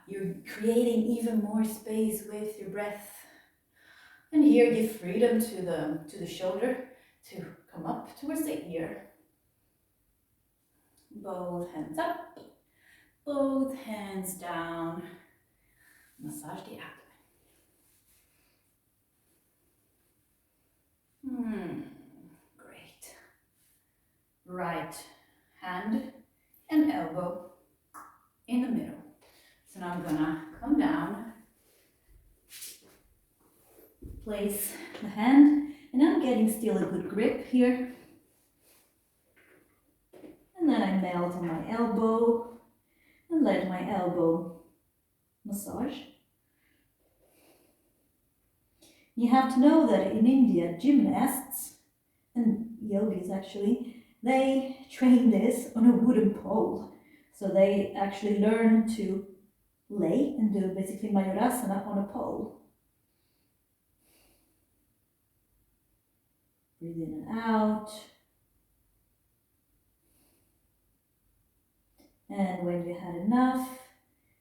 You're creating even more space with your breath. And here give freedom to the shoulder to come up towards the ear. Both hands up, both hands down. Massage the abdomen. Great. Right hand and elbow in the middle. So now I'm gonna come down, place the hand, and I'm getting still a good grip here. And then I melt on my elbow and let my elbow massage. You have to know that in India, gymnasts and yogis actually, they train this on a wooden pole. So they actually learn to lay and do basically mayurasana on a pole. Breathe in and out. And when you had enough,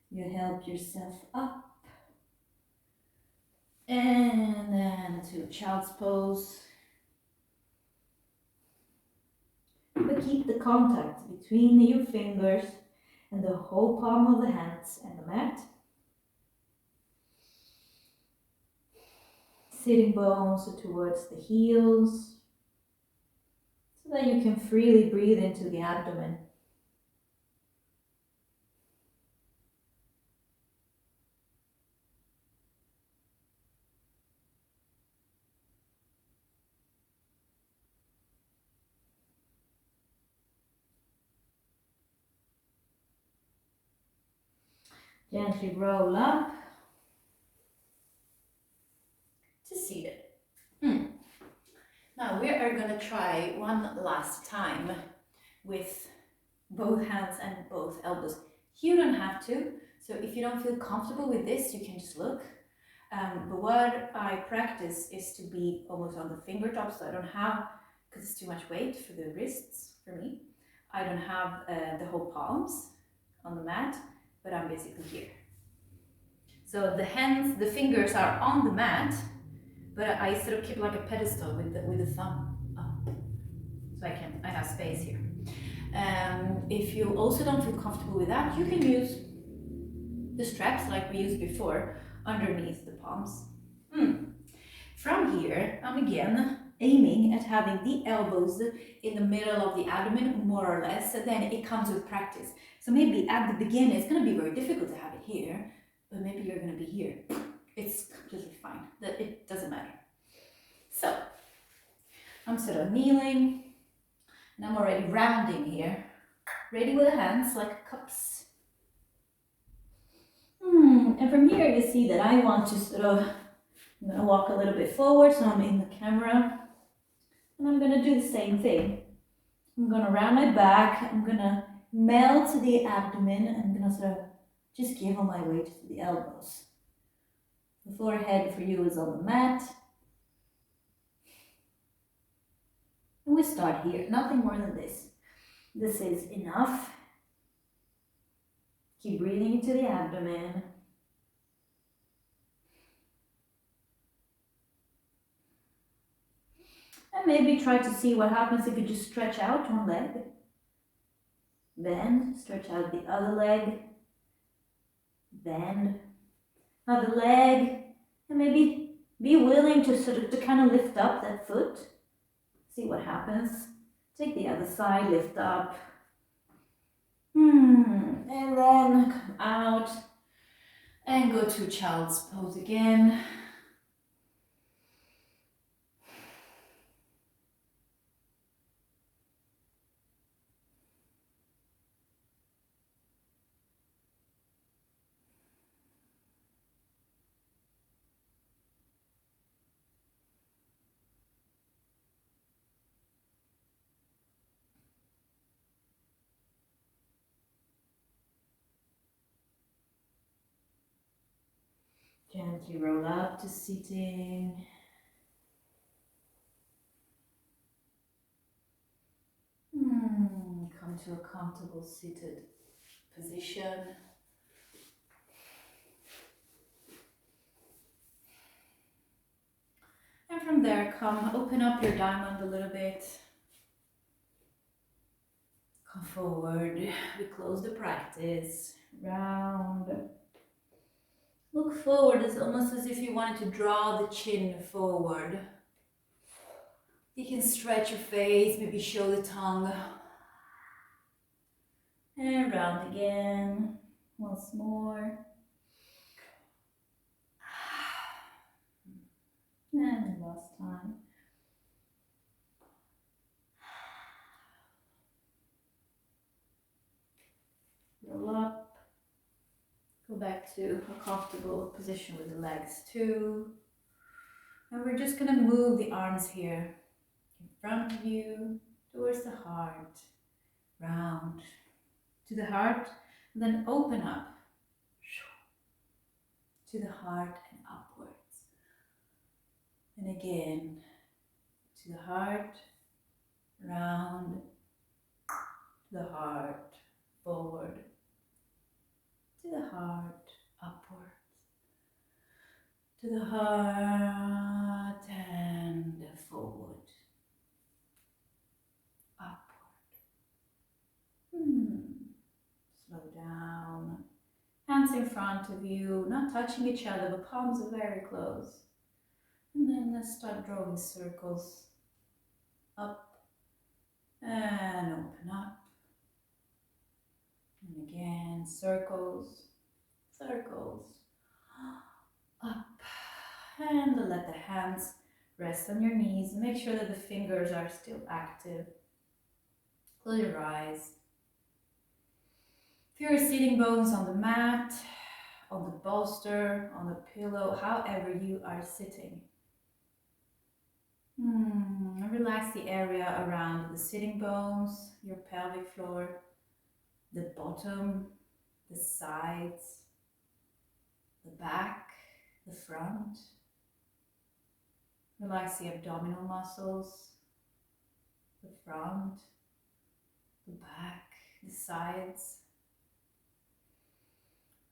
you help yourself up. And then to child's pose. But keep the contact between your fingers and the whole palm of the hands and the mat. Sitting bones towards the heels, so that you can freely breathe into the abdomen. Gently roll up to seated. Now we are going to try one last time with both hands and both elbows. You don't have to, so if you don't feel comfortable with this, you can just look. But what I practice is to be almost on the fingertips, so I don't have, because it's too much weight for the wrists for me, I don't have the whole palms on the mat, but I'm basically here. So the hands, the fingers are on the mat, but I sort of keep like a pedestal with the thumb up, so I have space here. If you also don't feel comfortable with that, you can use the straps like we used before underneath the palms. From here, I'm again aiming at having the elbows in the middle of the abdomen, more or less, and then it comes with practice. So maybe at the beginning it's going to be very difficult to have it here, but maybe you're going to be here. It's completely fine. It doesn't matter. So I'm sort of kneeling, and I'm already rounding here. Ready with the hands like cups. And from here you see that I want to sort of, I'm going to walk a little bit forward so I'm in the camera. And I'm going to do the same thing. I'm going to round my back. I'm going to melt the abdomen. I'm going to sort of just give all my weight to the elbows. The forehead for you is on the mat. And we start here. Nothing more than this. This is enough. Keep breathing into the abdomen. And maybe try to see what happens if you just stretch out one leg. Bend, stretch out the other leg. Bend, other leg. And maybe be willing to sort of kind of lift up that foot. See what happens. Take the other side, lift up. And then come out and go to child's pose again. Gently roll up to sitting. Come to a comfortable seated position. And from there, open up your diamond a little bit. Come forward. We close the practice. Round. Look forward. It's almost as if you wanted to draw the chin forward. You can stretch your face, maybe show the tongue. And round again. Once more. And last time. Roll up. Go back to a comfortable position with the legs too. And we're just going to move the arms here in front of you towards the heart. Round to the heart. And then open up to the heart and upwards. And again, to the heart, round, to the heart, forward, to the heart, upwards, to the heart and forward, upward. Slow down. Hands in front of you, not touching each other, but palms are very close. And then let's start drawing circles up and open up. And again, circles, circles, up. And let the hands rest on your knees. Make sure that the fingers are still active. Close your eyes. Feel your sitting bones on the mat, on the bolster, on the pillow, however you are sitting. Relax the area around the sitting bones, your pelvic floor, the bottom, the sides, the back, the front. Relax the abdominal muscles, the front, the back, the sides.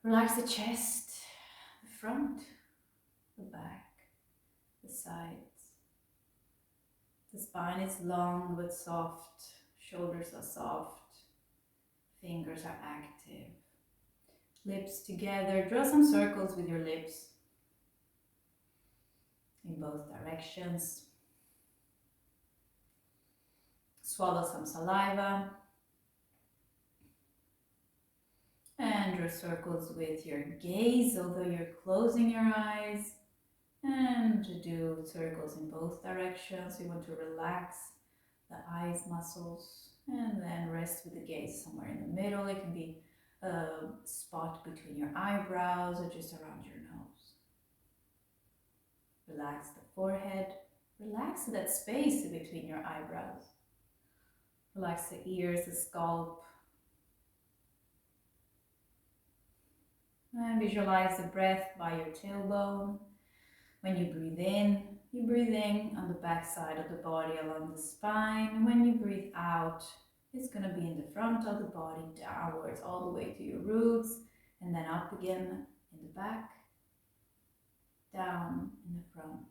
Relax the chest, the front, the back, the sides. The spine is long but soft, shoulders are soft, fingers are active. Lips together, draw some circles with your lips in both directions. Swallow some saliva and draw circles with your gaze, although you're closing your eyes. And to do circles in both directions, you want to relax the eyes muscles and then rest with the gaze somewhere in the middle. It can be a spot between your eyebrows or just around your nose. Relax the forehead, relax that space between your eyebrows. Relax the ears, the scalp. And visualize the breath by your tailbone. When you breathe in, you're breathing on the back side of the body along the spine. When you breathe out, it's going to be in the front of the body, downwards, all the way to your roots, and then up again in the back, down in the front.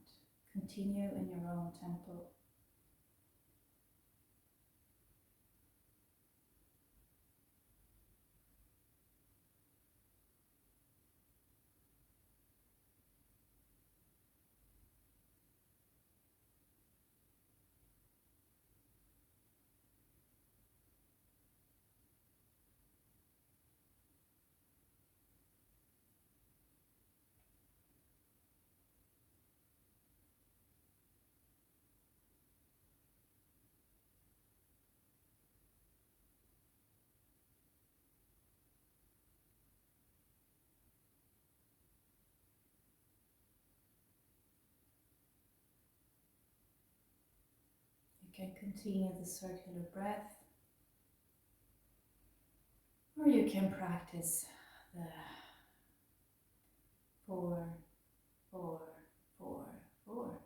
Continue in your own tempo. You can continue the circular breath, or you can practice the 4, 4, 4, 4.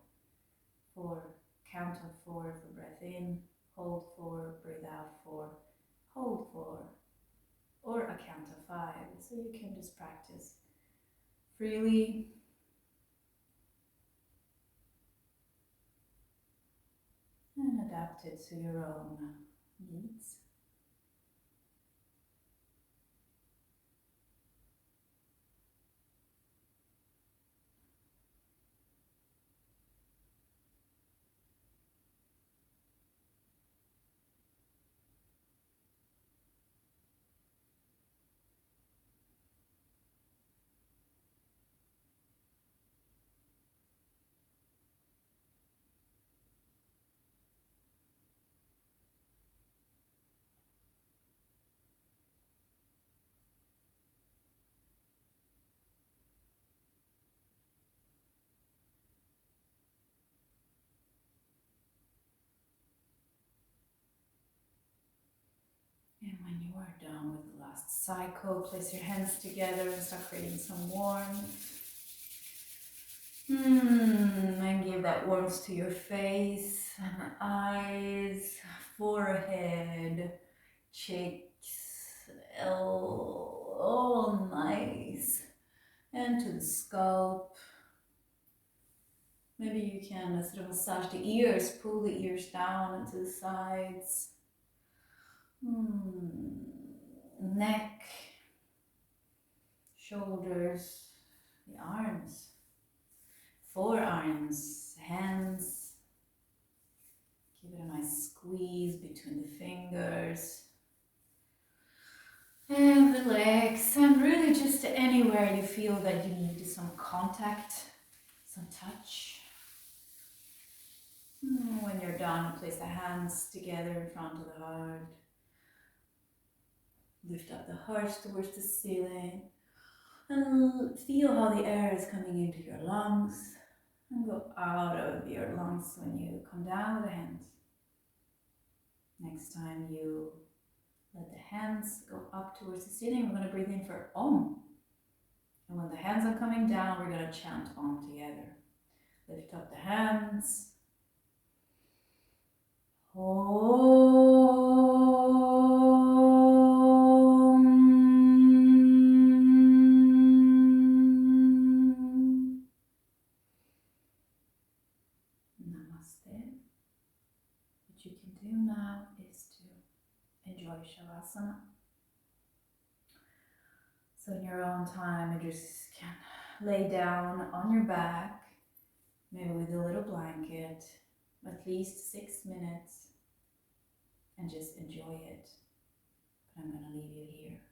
4, count of 4 for breath in, hold 4, breathe out 4, hold 4, or a count of 5. So you can just practice freely. And adapt it to your own needs. And when you are done with the last cycle, place your hands together and start creating some warmth. And give that warmth to your face, eyes, forehead, cheeks, all nice. And to the scalp. Maybe you can sort of massage the ears, pull the ears down into the sides. Neck, shoulders, the arms, forearms, hands. Give it a nice squeeze between the fingers. And the legs, and really just anywhere you feel that you need some contact, some touch. When you're done, place the hands together in front of the heart. Lift up the heart towards the ceiling and feel how the air is coming into your lungs and go out of your lungs when you come down with the hands. Next time you let the hands go up towards the ceiling, we're going to breathe in for Om. And when the hands are coming down, we're going to chant Om together. Lift up the hands. Om. do now is to enjoy Shavasana. So in your own time, you just can lay down on your back, maybe with a little blanket, at least 6 minutes, and just enjoy it. But I'm going to leave you here.